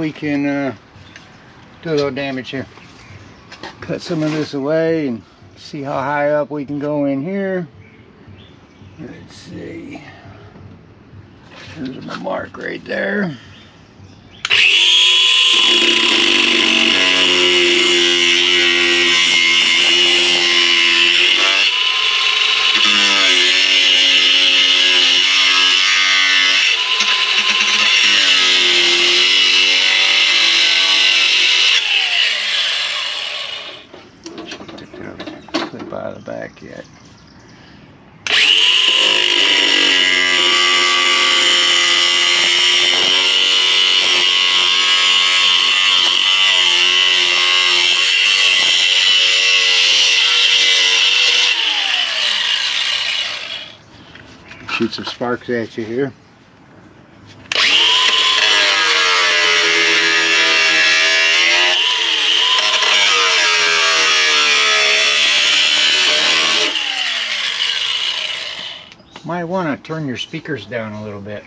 we can do a little damage here. Cut some of this away and see how high up we can go in here. Let's see. There's my mark right there. Clip out of the back yet. Shoot some sparks at you here. Might want to turn your speakers down a little bit.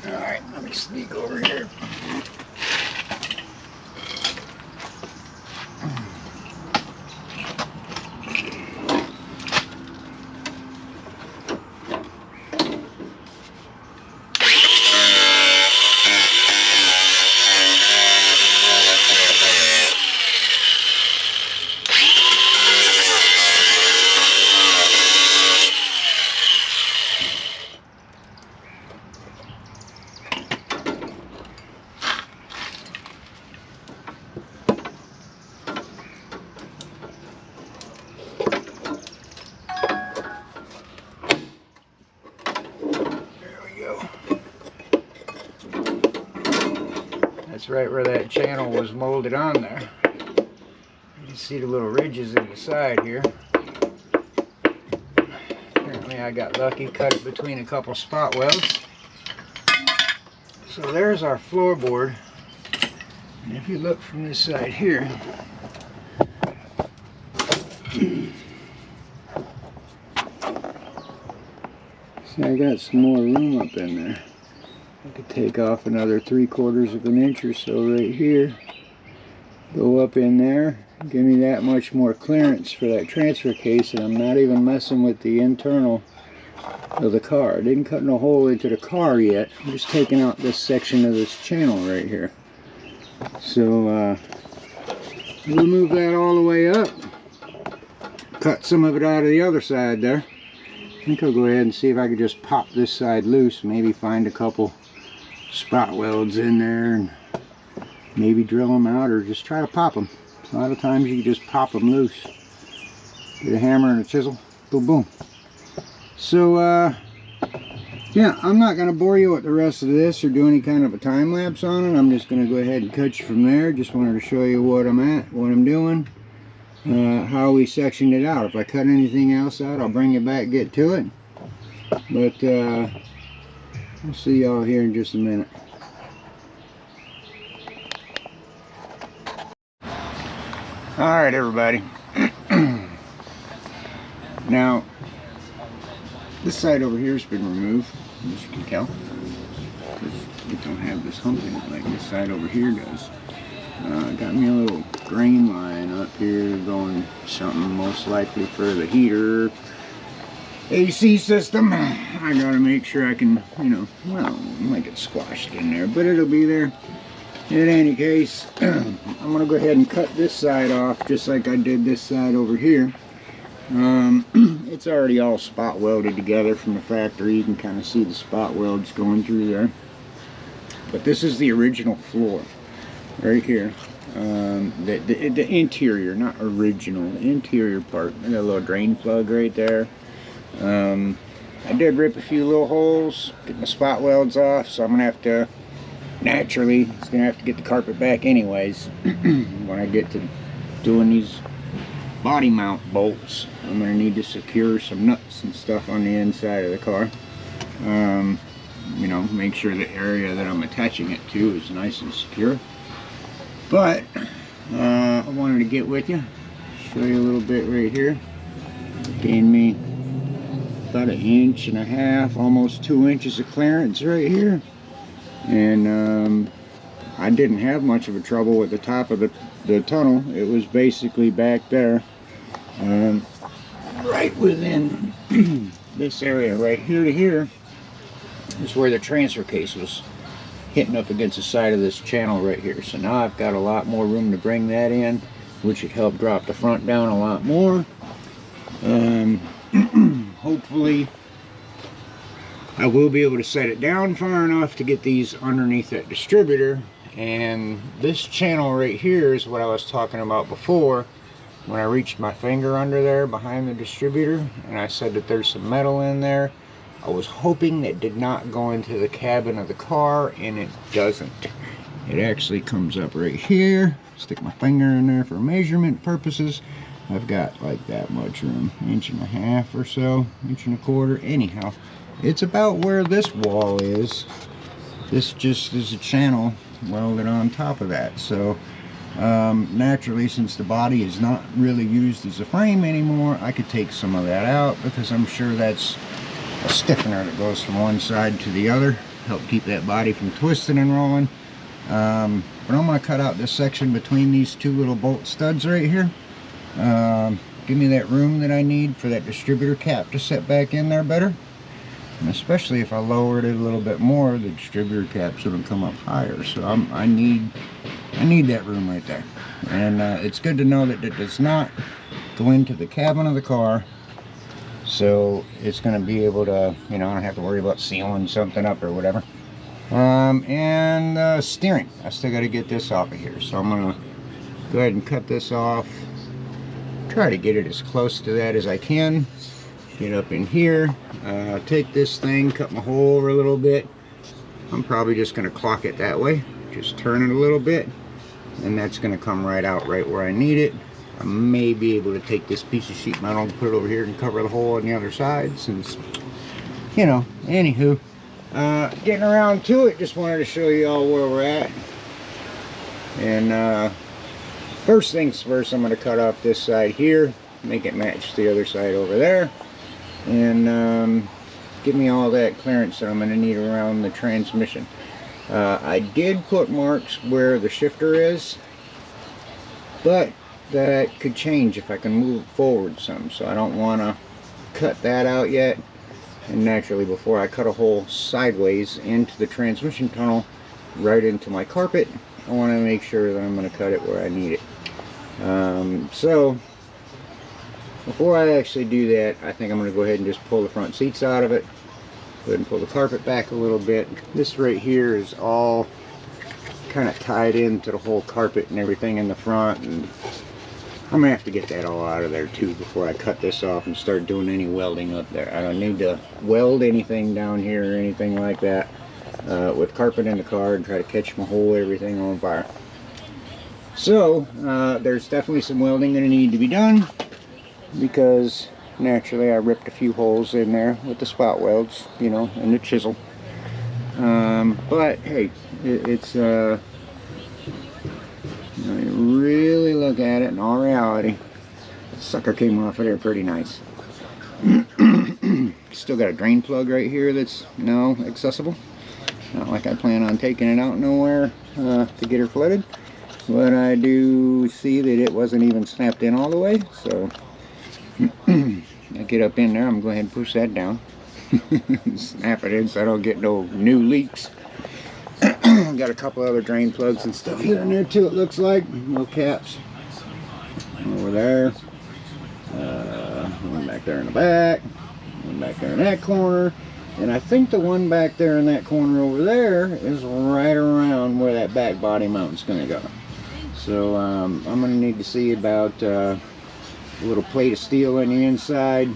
Alright, let me sneak over here. That's right where that channel was molded on there. You can see the little ridges in the side here. Apparently I got lucky, cut it between a couple spot welds. So there's our floorboard. And if you look from this side here, see, I got some more room up in there. I could take off another 3/4 of an inch or so right here, go up in there, give me that much more clearance for that transfer case, and I'm not even messing with the internal of the car. I didn't cut no hole into the car yet. I'm just taking out this section of this channel right here. So we'll move that all the way up, cut some of it out of the other side there. I think I'll go ahead and see if I could just pop this side loose, maybe find a couple spot welds in there and maybe drill them out or just try to pop them. A lot of times you can just pop them loose. Get a hammer and a chisel, boom boom. So yeah, I'm not going to bore you with the rest of this or do any kind of a time lapse on it. I'm just going to go ahead and cut you from there. Just wanted to show you what I'm at, what I'm doing, how we sectioned it out. If I cut anything else out, I'll bring you back, get to it. But I'll see y'all here in just a minute. Alright everybody. Now, this side over here has been removed, as you can tell, because it don't have this hump in it like this side over here does. Got me a little grain line up here going something most likely for the heater AC system. I gotta make sure I can, you know, well, might get squashed in there, but it'll be there. In any case, I'm gonna go ahead and cut this side off just like I did this side over here. It's already all spot welded together from the factory. You can kind of see the spot welds going through there. But this is the original floor right here. The interior, not original, the interior part. I got a little drain plug right there. I did rip a few little holes, get the spot welds off, so I'm gonna have to, naturally, it's gonna have to get the carpet back anyways. When I get to doing these body mount bolts, I'm gonna need to secure some nuts and stuff on the inside of the car. you know, make sure the area that I'm attaching it to is nice and secure. But I wanted to get with you, show you a little bit right here. Gained me about 1.5 inches, almost 2 inches of clearance right here. And I didn't have much of a trouble with the top of the tunnel. It was basically back there, right within this area right here to here is where the transfer case was hitting up against the side of this channel right here. So now I've got a lot more room to bring that in, which would help drop the front down a lot more. Hopefully I will be able to set it down far enough to get these underneath that distributor. And this channel right here is what I was talking about before when I reached my finger under there behind the distributor, and I said that there's some metal in there. I was hoping that did not go into the cabin of the car, and it doesn't. It actually comes up right here. Stick my finger in there for measurement purposes. I've got like that much room, 1.5 inches or so, 1.25 inches. Anyhow, it's about where this wall is. This just is a channel welded on top of that. So naturally, since the body is not really used as a frame anymore, I could take some of that out, because I'm sure that's a stiffener that goes from one side to the other, help keep that body from twisting and rolling. But I'm going to cut out this section between these two little bolt studs right here. Give me that room that I need for that distributor cap to set back in there better. And especially if I lowered it a little bit more, the distributor cap's going to come up higher. So I need that room right there. And it's good to know that it does not go into the cabin of the car. So it's going to be able to, you know, I don't have to worry about sealing something up or whatever. And steering. I still got to get this off of here. So I'm going to go ahead and cut this off. Try to get it as close to that as I can. Get up in here, take this thing, cut my hole over a little bit. I'm probably just going to clock it that way, just turn it a little bit, and that's going to come right out right where I need it. I may be able to take this piece of sheet metal and put it over here and cover the hole on the other side, since, you know, anywho, getting around to it, just wanted to show you all where we're at. And first things first, I'm going to cut off this side here, make it match the other side over there. And give me all that clearance that I'm going to need around the transmission. I did put marks where the shifter is, but that could change if I can move forward some, so I don't want to cut that out yet. And naturally, before I cut a hole sideways into the transmission tunnel right into my carpet, I want to make sure that I'm going to cut it where I need it. So before I actually do that, I think I'm going to go ahead and just pull the front seats out of it. Go ahead and pull the carpet back a little bit. This right here is all kind of tied into the whole carpet and everything in the front. And I'm going to have to get that all out of there too before I cut this off and start doing any welding up there. I don't need to weld anything down here or anything like that with carpet in the car and try to catch my whole everything on fire. So there's definitely some welding going to need to be done, because naturally I ripped a few holes in there with the spot welds, you know, and the chisel. But hey, it's when you really look at it in all reality, the sucker came off of there pretty nice. Still got a drain plug right here that's now accessible. Not like I plan on taking it out nowhere to get her flooded, but I do see that it wasn't even snapped in all the way, so I get up in there, I'm going to go ahead and push that down. Snap it in so I don't get no new leaks. Got a couple other drain plugs and stuff here and there too, it looks like. No caps. Over there. One back there in the back. One back there in that corner. And I think the one back there in that corner over there is right around where that back body mount's going to go. So I'm going to need to see about a little plate of steel on the inside,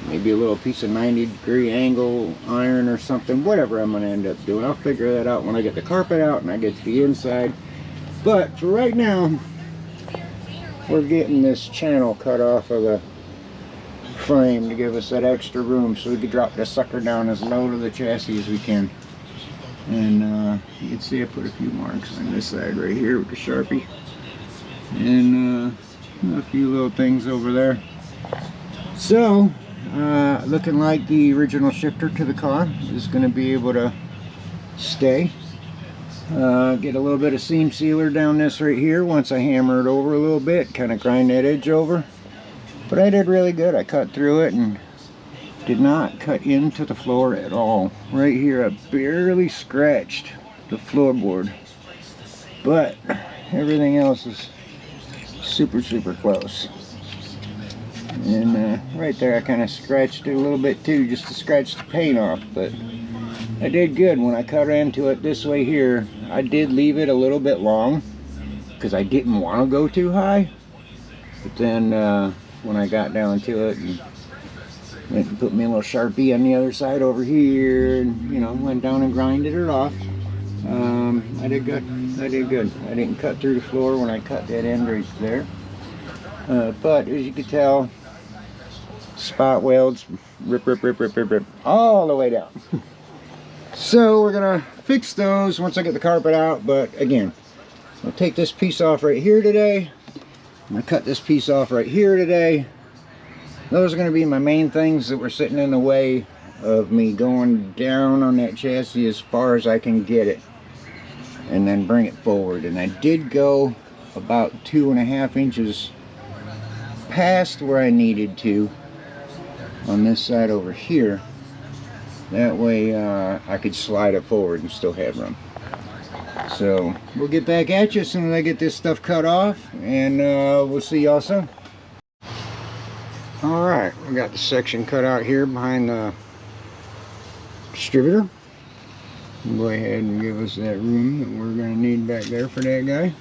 maybe a little piece of 90-degree angle iron or something, whatever I'm going to end up doing. I'll figure that out when I get the carpet out and I get to the inside. But for right now, we're getting this channel cut off of the frame to give us that extra room so we could drop this sucker down as low to the chassis as we can. And you can see I put a few marks on this side right here with the Sharpie, and a few little things over there. So looking like the original shifter to the car is going to be able to stay. Get a little bit of seam sealer down this right here once I hammer it over a little bit, kind of grind that edge over. But I did really good. I cut through it and did not cut into the floor at all. Right here I barely scratched the floorboard, but everything else is super close. And right there I kind of scratched it a little bit too, just to scratch the paint off, but I did good. When I cut into it this way here, I did leave it a little bit long because I didn't want to go too high, but then when I got down to it and went and put me a little Sharpie on the other side over here, and, you know, went down and grinded it off. I did good. I didn't cut through the floor when I cut that end right there. But as you can tell, spot welds, rip all the way down. So we're gonna fix those once I get the carpet out. But again, I'll take this piece off right here today. I'm gonna cut this piece off right here today. Those are going to be my main things that were sitting in the way of me going down on that chassis as far as I can get it, and then bring it forward. And I did go about 2.5 inches past where I needed to on this side over here. That way I could slide it forward and still have room. So we'll get back at you as soon as I get this stuff cut off, and we'll see y'all soon. Alright, we got the section cut out here behind the distributor. Go ahead and give us that room that we're going to need back there for that guy.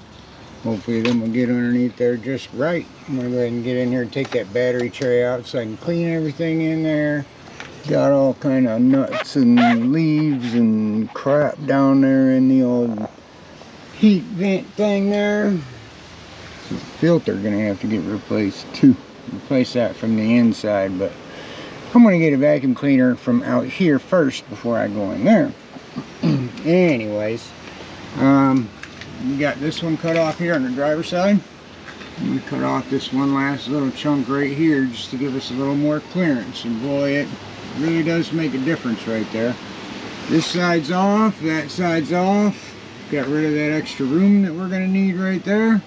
Hopefully then we'll get underneath there just right. I'm going to go ahead and get in here and take that battery tray out so I can clean everything in there. Got all kind of nuts and leaves and crap down there in the old heat vent thing there. So the filter going to have to get replaced too. Replace that from the inside, but I'm going to get a vacuum cleaner from out here first before I go in there. Anyways, we got this one cut off here on the driver's side. We cut off this one last little chunk right here just to give us a little more clearance, and boy, it really does make a difference right there. This side's off, that side's off. Got rid of that extra room that we're going to need right there.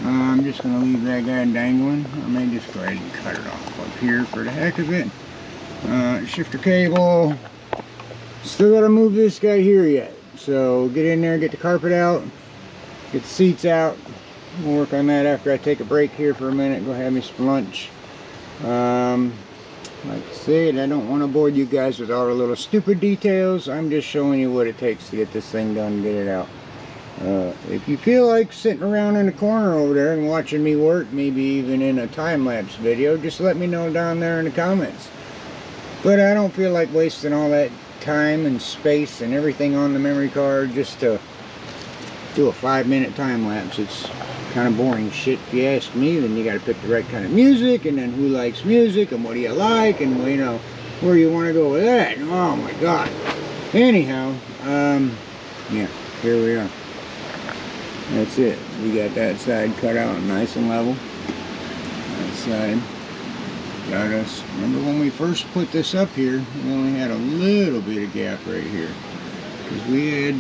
I'm just going to leave that guy dangling. I may just go ahead and cut it off up here for the heck of it. Shifter cable. Still got to move this guy here yet. So get in there, get the carpet out, get the seats out. We'll work on that after I take a break here for a minute. Go have me some lunch. Like I said, I don't want to bore you guys with all the little stupid details. I'm just showing you what it takes to get this thing done and get it out. If you feel like sitting around in the corner over there and watching me work, maybe even in a time-lapse video, just let me know down there in the comments. But I don't feel like wasting all that time and space and everything on the memory card just to do a 5-minute time-lapse. It's kind of boring shit if you ask me. Then you got to pick the right kind of music, and then who likes music, and what do you like, and you know, where you want to go with that. Oh my god. Anyhow, yeah, here we are. That's it. We got that side cut out nice and level. That side got us. Remember when we first put this up here, we only had a little bit of gap right here, because we had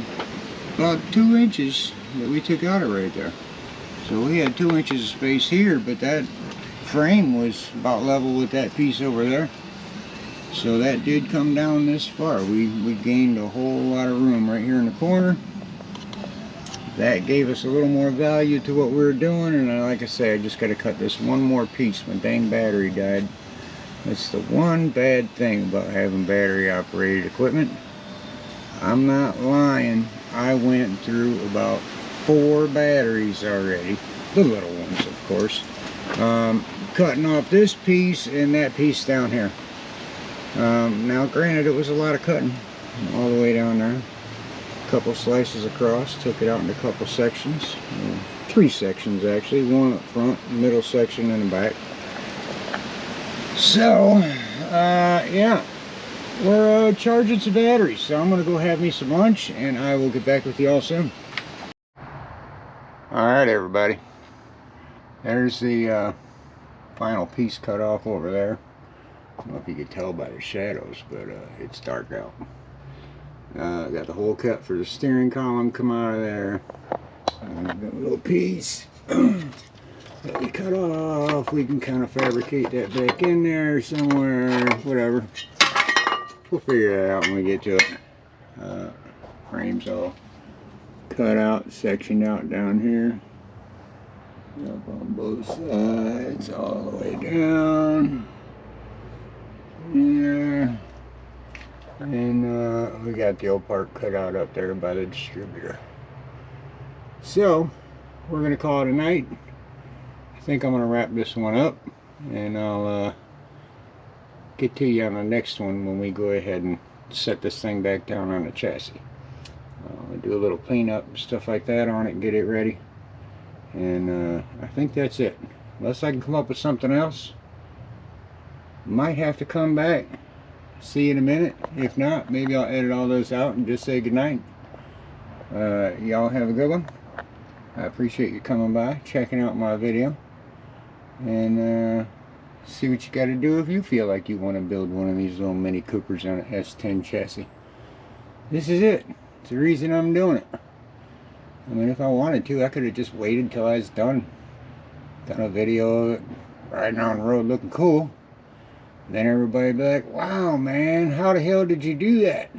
about 2 inches that we took out of right there. So we had 2 inches of space here, but that frame was about level with that piece over there. So that did come down this far. We gained a whole lot of room right here in the corner. That gave us a little more value to what we were doing, and like I say, I just got to cut this one more piece. My dang battery died. That's the one bad thing about having battery operated equipment. I'm not lying. I went through about 4 batteries already, the little ones of course, cutting off this piece and that piece down here. Now granted, it was a lot of cutting all the way down there. Couple slices across, took it out into a couple sections, 3 sections actually, one up front, middle section, and the back. So, yeah, we're charging some batteries, so I'm gonna go have me some lunch, and I will get back with you all soon. Alright everybody, there's the final piece cut off over there. I don't know if you could tell by the shadows, but it's dark out. Got the hole cut for the steering column come out of there. Got a little piece that we cut off. We can kind of fabricate that back in there somewhere, whatever. We'll figure that out when we get to it. Frames all cut out, sectioned out down here. Up on both sides, all the way down. Yeah. And we got the old part cut out up there by the distributor. So, we're going to call it a night. I think I'm going to wrap this one up, and I'll get to you on the next one when we go ahead and set this thing back down on the chassis. I'll do a little cleanup and stuff like that on it and get it ready. And I think that's it. Unless I can come up with something else, might have to come back. See you in a minute. If not, maybe I'll edit all those out and just say goodnight. Y'all have a good one. I appreciate you coming by, checking out my video, and see what you got to do if you feel like you want to build one of these little Mini Coopers on an S10 chassis. This is it. It's the reason I'm doing it. I mean, if I wanted to, I could have just waited till I was done a video of it riding on the road looking cool. Then everybody be like, wow man, how the hell did you do that?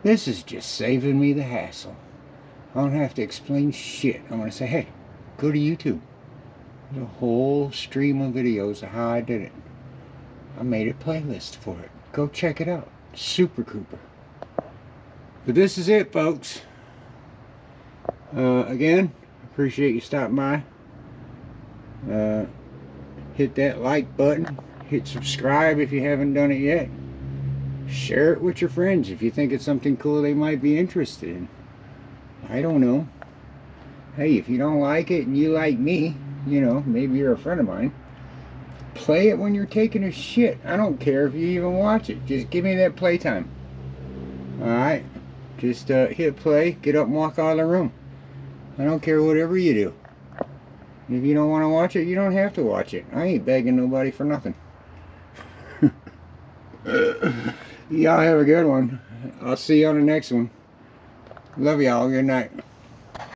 This is just saving me the hassle. I don't have to explain shit. I'm going to say, hey, go to YouTube. There's a whole stream of videos of how I did it. I made a playlist for it. Go check it out. Super Cooper. But this is it, folks. Again, appreciate you stopping by. Hit that like button. Hit subscribe if you haven't done it yet. Share it with your friends if you think it's something cool they might be interested in. I don't know. Hey, if you don't like it and you like me, you know, maybe you're a friend of mine, play it when you're taking a shit. I don't care if you even watch it. Just give me that playtime. Alright? Just hit play, get up and walk out of the room. I don't care whatever you do. If you don't want to watch it, you don't have to watch it. I ain't begging nobody for nothing. Y'all have a good one. I'll see you on the next one. Love y'all. Good night.